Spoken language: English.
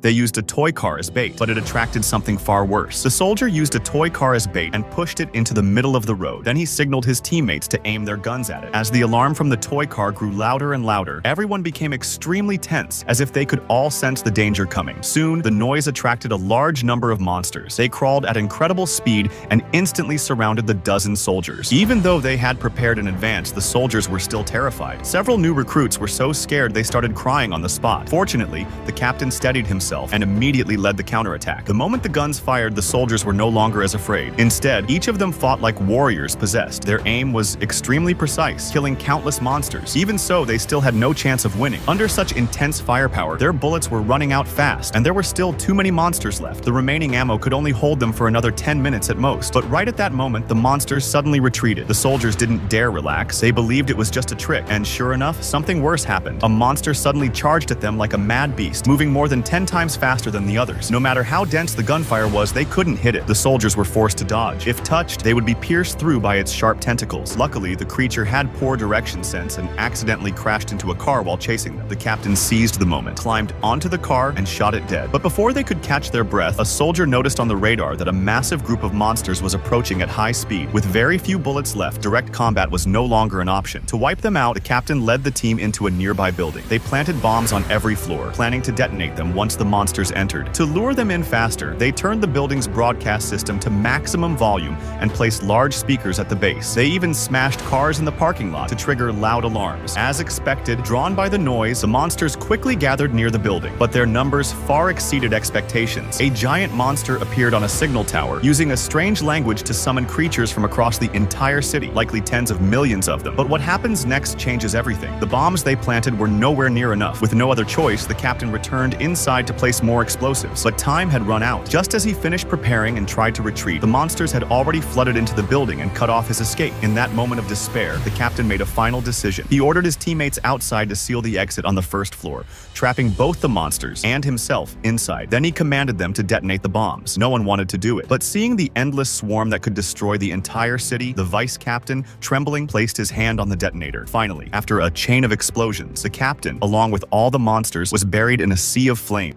They used a toy car as bait, but it attracted something far worse. The soldier used a toy car as bait and pushed it into the middle of the road. Then he signaled his teammates to aim their guns at it. As the alarm from the toy car grew louder and louder, everyone became extremely tense, as if they could all sense the danger coming. Soon, the noise attracted a large number of monsters. They crawled at incredible speed and instantly surrounded the dozen soldiers. Even though they had prepared in advance, the soldiers were still terrified. Several new recruits were so scared they started crying on the spot. Fortunately, the captain steadied himself and immediately led the counterattack. The moment the guns fired, the soldiers were no longer as afraid. Instead, each of them fought like warriors possessed. Their aim was extremely precise, killing countless monsters. Even so, they still had no chance of winning. Under such intense firepower, their bullets were running out fast, and there were still too many monsters left. The remaining ammo could only hold them for another 10 minutes at most. But right at that moment, the monsters suddenly retreated. The soldiers didn't dare relax. They believed it was just a trick. And sure enough, something worse happened. A monster suddenly charged at them like a mad beast, moving more than 10 times faster than the others. No matter how dense the gunfire was, they couldn't hit it. The soldiers were forced to dodge. If touched, they would be pierced through by its sharp tentacles. Luckily, the creature had poor direction sense and accidentally crashed into a car while chasing them. The captain seized the moment, climbed onto the car, and shot it dead. But before they could catch their breath, a soldier noticed on the radar that a massive group of monsters was approaching at high speed. With very few bullets left, direct combat was no longer an option. To wipe them out, the captain led the team into a nearby building. They planted bombs on every floor, planning to detonate them once the monsters entered. To lure them in faster, they turned the building's broadcast system to maximum volume and placed large speakers at the base. They even smashed cars in the parking lot to trigger loud alarms. As expected, drawn by the noise, the monsters quickly gathered near the building, but their numbers far exceeded expectations. A giant monster appeared on a signal tower, using a strange language to summon creatures from across the entire city, likely tens of millions of them. But what happens next changes everything. The bombs they planted were nowhere near enough. With no other choice, the captain returned inside to place more explosives, but time had run out. Just as he finished preparing and tried to retreat, the monsters had already flooded into the building and cut off his escape. In that moment of despair, the captain made a final decision. He ordered his teammates outside to seal the exit on the first floor, trapping both the monsters and himself inside. Then he commanded them to detonate the bombs. No one wanted to do it, but seeing the endless swarm that could destroy the entire city, the vice captain, trembling, placed his hand on the detonator. Finally, after a chain of explosions, the captain, along with all the monsters, was buried in a sea of flame.